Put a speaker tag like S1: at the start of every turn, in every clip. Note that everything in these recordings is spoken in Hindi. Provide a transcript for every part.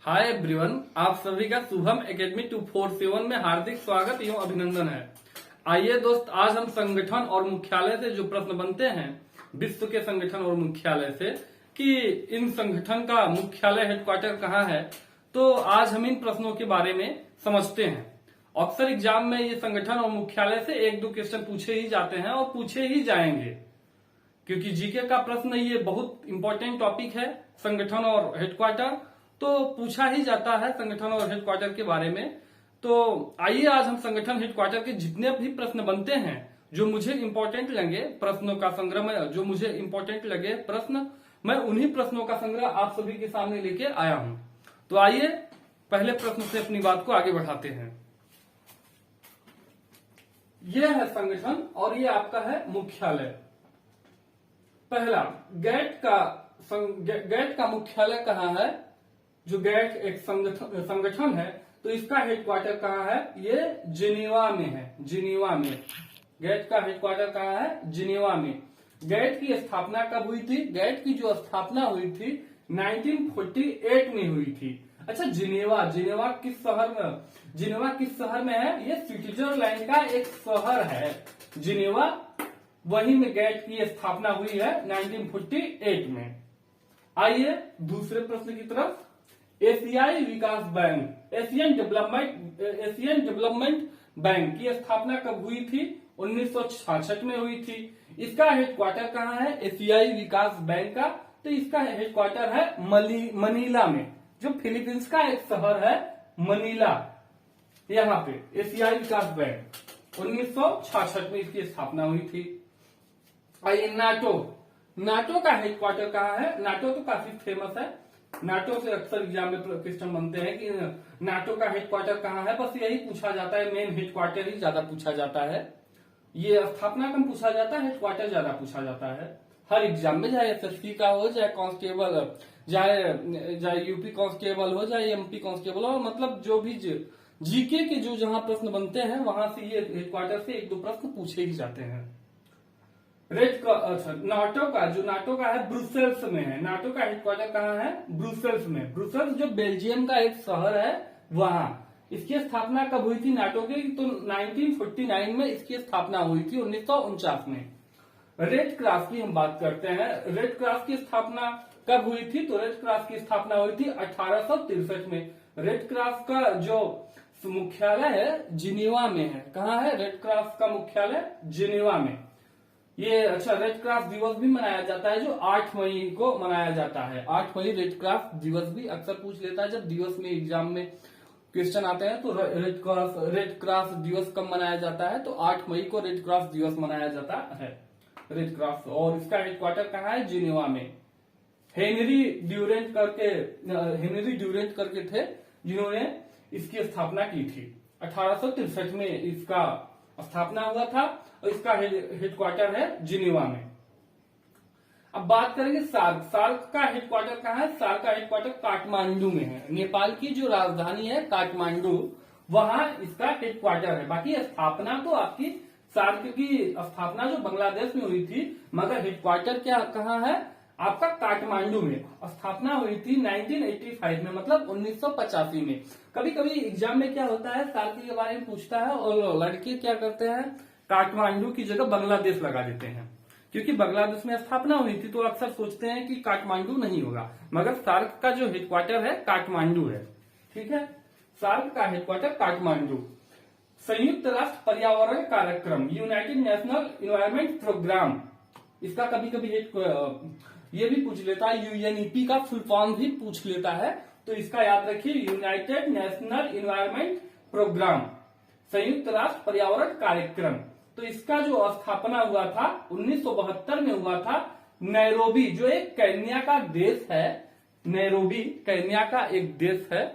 S1: हाय एवरीवन, आप सभी का शुभम एकेडमी 247 में हार्दिक स्वागत एवं अभिनंदन है। आइए दोस्त, आज हम संगठन और मुख्यालय से जो प्रश्न बनते हैं विश्व के संगठन और मुख्यालय से कि इन संगठन का मुख्यालय हेडक्वार्टर कहाँ है, तो आज हम इन प्रश्नों के बारे में समझते हैं। अक्सर एग्जाम में ये संगठन और मुख्यालय से एक दो क्वेश्चन पूछे ही जाते हैं और पूछे ही जाएंगे, क्योंकि जीके का प्रश्न ये बहुत इंपॉर्टेंट टॉपिक है। संगठन और हेडक्वार्टर तो पूछा ही जाता है संगठन और हेडक्वार्टर के बारे में। तो आइए आज हम संगठन हेडक्वार्टर के जितने भी प्रश्न बनते हैं जो मुझे इंपॉर्टेंट लगे, प्रश्नों का संग्रह में जो मुझे इंपॉर्टेंट लगे प्रश्न, मैं उन्हीं प्रश्नों का संग्रह आप सभी के सामने लेके आया हूं। तो आइए पहले प्रश्न से अपनी बात को आगे बढ़ाते हैं। यह है संगठन और ये आपका है मुख्यालय। पहला, गैट का मुख्यालय कहाँ है? जो गैट एक संगठन है तो इसका हेडक्वार्टर कहाँ है? ये जिनेवा में है। जिनेवा में गैट का हेडक्वार्टर कहाँ है? जिनेवा में। गैट की स्थापना कब हुई थी? गैट की जो स्थापना हुई थी 1948 में हुई थी। अच्छा, जिनेवा किस शहर में? जिनेवा किस शहर में है? ये स्विट्जरलैंड का एक शहर है जिनेवा, वहीं में गैट की स्थापना हुई है 1948 में। आइए दूसरे प्रश्न की तरफ। एशियाई विकास बैंक, एशियन डेवलपमेंट बैंक की स्थापना कब हुई थी? 1966 में हुई थी। इसका हेडक्वार्टर कहाँ है? एशियाई विकास बैंक का, तो इसका हेडक्वार्टर है मनीला में, जो फिलीपींस का एक शहर है मनीला। यहाँ पे एशियाई विकास बैंक 1966 में इसकी स्थापना हुई थी। आइए नाटो का हेडक्वार्टर कहाँ है? नाटो तो काफी फेमस है। नाटो से अक्सर एग्जाम में क्वेश्चन बनते हैं कि नाटो का हेडक्वार्टर कहाँ है। बस यही पूछा जाता है, मेन हेडक्वार्टर ही ज्यादा पूछा जाता है। ये स्थापना कम पूछा जाता है, हेडक्वार्टर ज्यादा पूछा जाता है हर एग्जाम में, चाहे एसएससी का हो, चाहे कांस्टेबल, चाहे यूपी कांस्टेबल हो, चाहे एमपी कांस्टेबल हो, मतलब जो भी जीके के जो जहां प्रश्न बनते हैं वहां से ये हेडक्वार्टर से एक दो प्रश्न पूछे ही जाते हैं। नाटो का है ब्रुसेल्स में है। नाटो का हेडक्वार्टर कहाँ है? ब्रुसेल्स में। ब्रुसेल्स जो बेल्जियम का एक शहर है वहां। इसकी स्थापना कब हुई थी नाटो की? तो 1949 में इसकी स्थापना हुई थी, 1949 में। रेड क्रॉस की हम बात करते हैं। रेड क्रॉस की स्थापना कब हुई थी? तो रेड क्रॉस की स्थापना हुई थी 1863 में। रेड क्रॉस का जो मुख्यालय है जिनेवा में है। कहाँ है रेड क्रॉस का मुख्यालय? जिनेवा में। ये अच्छा, रेड क्रॉस दिवस भी मनाया जाता है जो 8 मई को मनाया जाता है। 8 मई रेड क्रॉस दिवस भी अक्सर पूछ लेता है जब दिवस में एग्जाम में क्वेश्चन आते हैं। तो रेड क्रॉस दिवस कब मनाया जाता है? तो 8 मई को रेड क्रॉस दिवस मनाया जाता है, रेड क्रॉस। और इसका हेडक्वार्टर कहाँ है? जिनेवा में। हेनरी ड्यूरेंट करके थे जिन्होंने इसकी स्थापना की थी। 1863 में इसका स्थापना हुआ था और इसका हेडक्वार्टर है जिनेवा में। अब बात करेंगे सार्क। सार्क का हेडक्वार्टर कहाँ है? सार्क का हेडक्वार्टर काठमांडू में है। नेपाल की जो राजधानी है काठमांडू, वहां इसका हेडक्वार्टर है। बाकी स्थापना तो आपकी सार्क की स्थापना जो बांग्लादेश में हुई थी, मगर हेडक्वार्टर क्या कहाँ है? आपका काठमांडू में। स्थापना हुई थी 1985 में, मतलब 1985 में। कभी कभी एग्जाम में क्या होता है, सार्क के बारे में पूछता है और लड़के क्या करते हैं, काठमांडू की जगह बांग्लादेश लगा देते हैं, क्योंकि बांग्लादेश में स्थापना हुई थी। तो अक्सर सोचते हैं कि काठमांडू नहीं होगा, मगर सार्क का जो हेडक्वार्टर है काठमांडू है। ठीक है, सार्क का हेडक्वार्टर काठमांडू। संयुक्त राष्ट्र पर्यावरण कार्यक्रम, यूनाइटेड नेशनल इन्वायरमेंट प्रोग्राम, इसका कभी कभी ये भी पूछ लेता है, यूएनईपी का फुल फॉर्म भी पूछ लेता है। तो इसका याद रखिए, यूनाइटेड नेशनल इन्वायरमेंट प्रोग्राम, संयुक्त राष्ट्र पर्यावरण कार्यक्रम। तो इसका जो स्थापना हुआ था 1972 में हुआ था नैरोबी, जो एक केन्या का देश है। नैरोबी केन्या का एक देश है।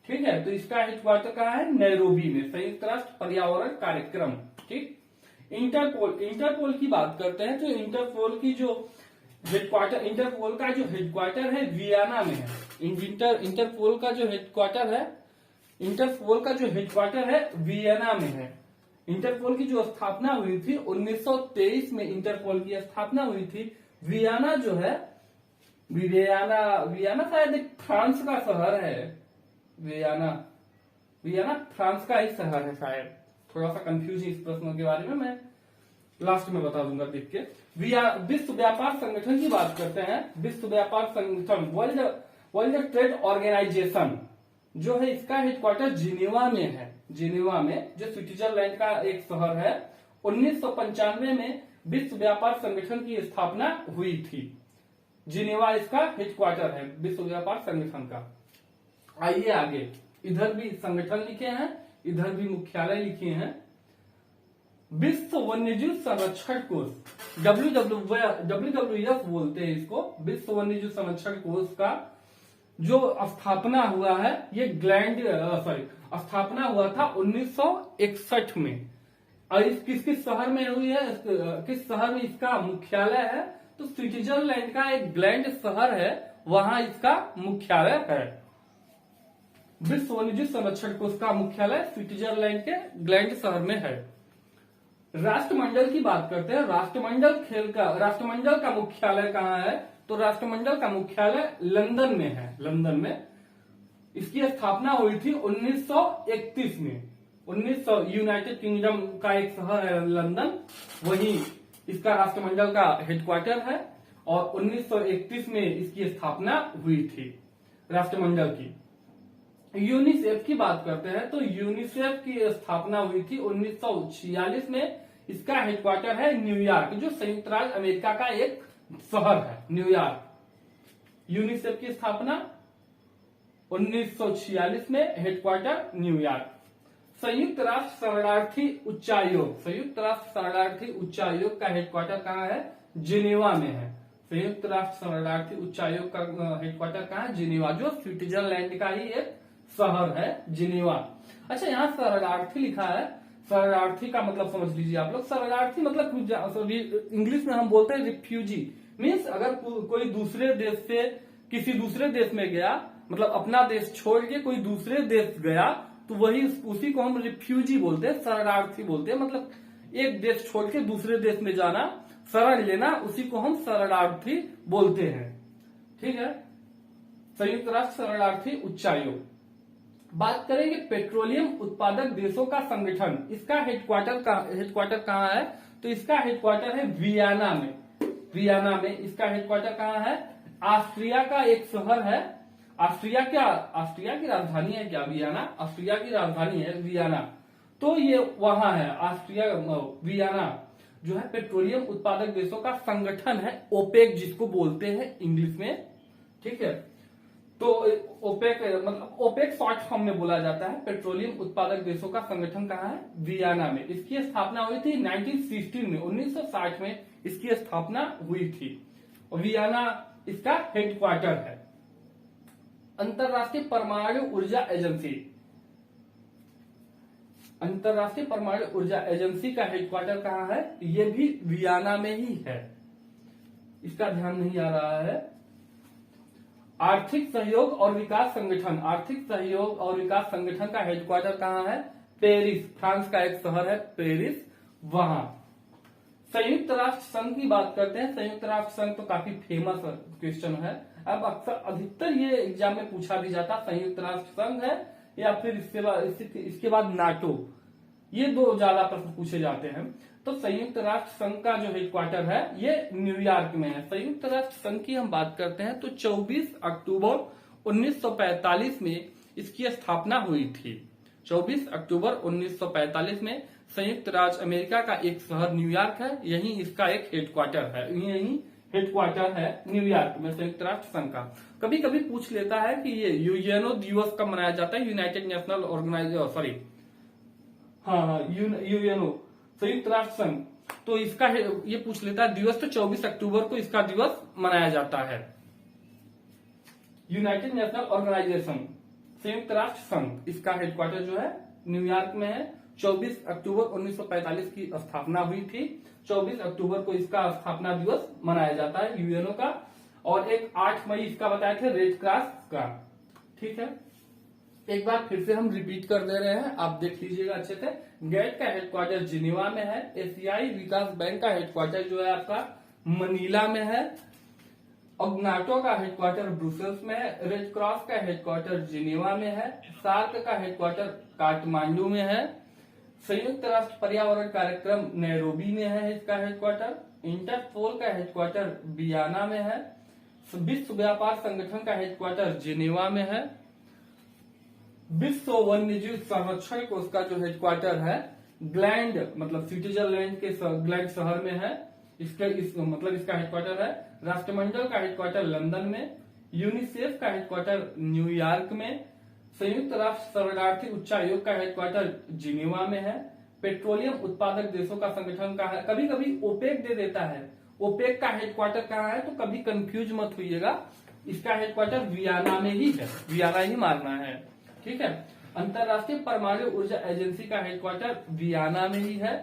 S1: ठीक है, तो इसका हेडक्वार्टर कहाँ है? नैरोबी में, संयुक्त राष्ट्र पर्यावरण कार्यक्रम। ठीक। इंटरपोल की बात करते हैं तो इंटरपोल की जो हेडक्वार्टर, इंटरपोल का जो हेडक्वार्टर है वियना में है। इंटरपोल का जो हेडक्वार्टर है वियना में है। इंटरपोल की जो स्थापना हुई थी 1923 में इंटरपोल की स्थापना हुई थी। वियना जो है, वियना शायद एक फ्रांस का शहर है। वियना, वियना फ्रांस का एक शहर है शायद, थोड़ा सा कंफ्यूज है इस प्रश्न के बारे में, मैं लास्ट में बता दूंगा देख के। विश्व व्यापार संगठन की बात करते हैं। विश्व व्यापार संगठन, वर्ल्ड ट्रेड ऑर्गेनाइजेशन जो है, इसका हेडक्वार्टर जिनेवा में है। जिनेवा में, जो स्विट्जरलैंड का एक शहर है। 1995 में विश्व व्यापार संगठन की स्थापना हुई थी। जिनेवा इसका हेडक्वार्टर है विश्व व्यापार संगठन का। आइए आगे, इधर भी संगठन लिखे हैं, इधर भी मुख्यालय लिखे हैं। विश्व वन्यजीव संरक्षण कोष, WWF बोलते हैं इसको, विश्व वन्यजीव संरक्षण कोष का जो स्थापना हुआ है, ये स्थापना हुआ था 1961 में। और किस किस शहर में हुई है, किस शहर में इसका मुख्यालय है, तो स्विट्जरलैंड का एक ग्लैंड शहर है, वहां इसका मुख्यालय है। विश्व वन्यजीव संरक्षण कोष का मुख्यालय स्विट्जरलैंड के ग्लैंड शहर में है। राष्ट्रमंडल की बात करते हैं। राष्ट्रमंडल का मुख्यालय कहाँ है, तो राष्ट्रमंडल का मुख्यालय लंदन में है। लंदन में इसकी स्थापना हुई थी 1931 में। 1900 यूनाइटेड किंगडम का एक शहर है लंदन, वहीं इसका राष्ट्रमंडल का हेडक्वार्टर है। और 1931 में इसकी स्थापना हुई थी राष्ट्रमंडल की। यूनिसेफ की बात करते हैं तो यूनिसेफ की स्थापना हुई थी 1946 में। इसका हेडक्वार्टर है न्यूयॉर्क, जो संयुक्त राज्य अमेरिका का एक शहर है, न्यूयॉर्क। यूनिसेफ की स्थापना 1946 में, हेडक्वार्टर न्यूयॉर्क। संयुक्त राष्ट्र शरणार्थी उच्चायोग, संयुक्त राष्ट्र शरणार्थी उच्चायोग का हेडक्वार्टर कहाँ है, जिनेवा में है। संयुक्त राष्ट्र शरणार्थी उच्चायोग का हेडक्वार्टर कहाँ है, जिनेवा, जो स्विट्जरलैंड का ही एक शहर है, जिनेवा। अच्छा, यहाँ शरणार्थी लिखा है, शरणार्थी का मतलब समझ लीजिए आप लोग। शरणार्थी मतलब इंग्लिश में हम बोलते हैं रिफ्यूजी, मीन्स अगर कोई दूसरे देश से किसी दूसरे देश में गया, मतलब अपना देश छोड़ के कोई दूसरे देश गया, तो वही उसी को हम रिफ्यूजी बोलते हैं, शरणार्थी बोलते हैं। मतलब एक देश छोड़ के दूसरे देश में जाना, शरण लेना, उसी को हम शरणार्थी बोलते हैं। ठीक है, संयुक्त राष्ट्र शरणार्थी उच्चायोग। बात करेंगे पेट्रोलियम उत्पादक देशों का संगठन, इसका हेडक्वार्टर कहाँ है, तो इसका हेडक्वार्टर है वियना में। वियना में इसका हेडक्वार्टर कहाँ है, ऑस्ट्रिया का एक शहर है। ऑस्ट्रिया की राजधानी है क्या, वियना? ऑस्ट्रिया की राजधानी है वियना, तो ये वहां है ऑस्ट्रिया। वियना जो है पेट्रोलियम उत्पादक देशों का संगठन है, ओपेक जिसको बोलते हैं इंग्लिश में। ठीक है, तो ओपेक मतलब ओपेक शॉर्ट फॉर्म में बोला जाता है। पेट्रोलियम उत्पादक देशों का संगठन कहाँ है, वियना में। इसकी स्थापना हुई थी 1916 में, 1960 में इसकी स्थापना हुई थी। और वियना इसका हेडक्वार्टर है। अंतरराष्ट्रीय परमाणु ऊर्जा एजेंसी, अंतरराष्ट्रीय परमाणु ऊर्जा एजेंसी का हेडक्वार्टर कहाँ है, ये भी वियना में ही है। इसका ध्यान नहीं आ रहा है। आर्थिक सहयोग और विकास संगठन, आर्थिक सहयोग और विकास संगठन का हेडक्वार्टर कहाँ है, पेरिस, फ्रांस का एक शहर है पेरिस, वहां। संयुक्त राष्ट्र संघ की बात करते हैं। संयुक्त राष्ट्र संघ तो काफी फेमस क्वेश्चन है, अब अक्सर अधिकतर ये एग्जाम में पूछा भी जाता, संयुक्त राष्ट्र संघ है या फिर इसके बाद नाटो, ये दो ज्यादा प्रश्न पूछे जाते हैं। तो संयुक्त राष्ट्र संघ का जो हेडक्वार्टर है ये न्यूयॉर्क में है। संयुक्त राष्ट्र संघ की हम बात करते हैं तो 24 अक्टूबर 1945 में इसकी स्थापना हुई थी। 24 अक्टूबर 1945 में संयुक्त राज्य अमेरिका का एक शहर न्यूयॉर्क है, यही इसका एक हेडक्वार्टर है, यही हेडक्वार्टर है न्यूयॉर्क में संयुक्त राष्ट्र संघ का। कभी कभी पूछ लेता है कि ये यूएनओ दिवस कब मनाया जाता है, यूनाइटेड नेशनल ऑर्गेनाइजेशन, यूएनओ संयुक्त राष्ट्र संघ, तो इसका ये पूछ लेता है दिवस, तो 24 अक्टूबर को इसका दिवस मनाया जाता है। यूनाइटेड नेशनल ऑर्गेनाइजेशन संयुक्त राष्ट्र संघ, इसका हेडक्वार्टर जो है न्यूयॉर्क में है। 24 अक्टूबर 1945 की स्थापना हुई थी। 24 अक्टूबर को इसका स्थापना दिवस मनाया जाता है यूएनओ का। और एक 8 मई इसका बताए थे रेड क्रॉस का। ठीक है, एक बार फिर से हम रिपीट कर दे रहे हैं, आप देख लीजिएगा अच्छे से। गेट का हेडक्वार्टर जिनेवा में है। एशियाई विकास बैंक का हेडक्वार्टर जो है आपका मनीला में है। और नाटो का हेडक्वार्टर ब्रुसेल्स में है, रेड क्रॉस का हेडक्वार्टर जिनेवा में है, सार्क का हेडक्वार्टर काठमांडू में है, संयुक्त राष्ट्र पर्यावरण कार्यक्रम नैरोबी में है इसका हेडक्वार्टर, इंटरपोल का हेडक्वार्टर वियना में है, विश्व व्यापार संगठन का हेडक्वार्टर जिनेवा में है, विश्व वन्यजीव संरक्षण को उसका जो हेडक्वार्टर है ग्लैंड मतलब स्विट्जरलैंड के ग्लैंड शहर में है, इसका हेडक्वार्टर है। राष्ट्रमंडल का हेडक्वार्टर लंदन में, यूनिसेफ का हेडक्वार्टर न्यूयॉर्क में, संयुक्त राष्ट्र शरणार्थी उच्चायोग का हेडक्वार्टर जिनेवा में है, पेट्रोलियम उत्पादक देशों का संगठन का है, कभी कभी ओपेक दे देता है, ओपेक का हेडक्वार्टर कहाँ है तो कभी कंफ्यूज मत होइएगा, इसका हेडक्वार्टर वियना में ही है, वियना ही मारना है, ठीक है। अंतरराष्ट्रीय परमाणु ऊर्जा एजेंसी का हेडक्वार्टर वियना में ही है।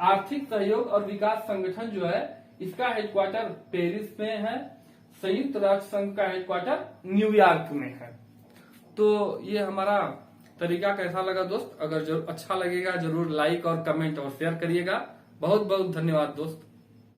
S1: आर्थिक सहयोग और विकास संगठन जो है इसका हेडक्वार्टर पेरिस में है। संयुक्त राष्ट्र संघ का हेडक्वार्टर न्यूयॉर्क में है। तो ये हमारा तरीका कैसा लगा दोस्त? अगर अच्छा लगेगा जरूर लाइक और कमेंट और शेयर करिएगा। बहुत बहुत धन्यवाद दोस्त।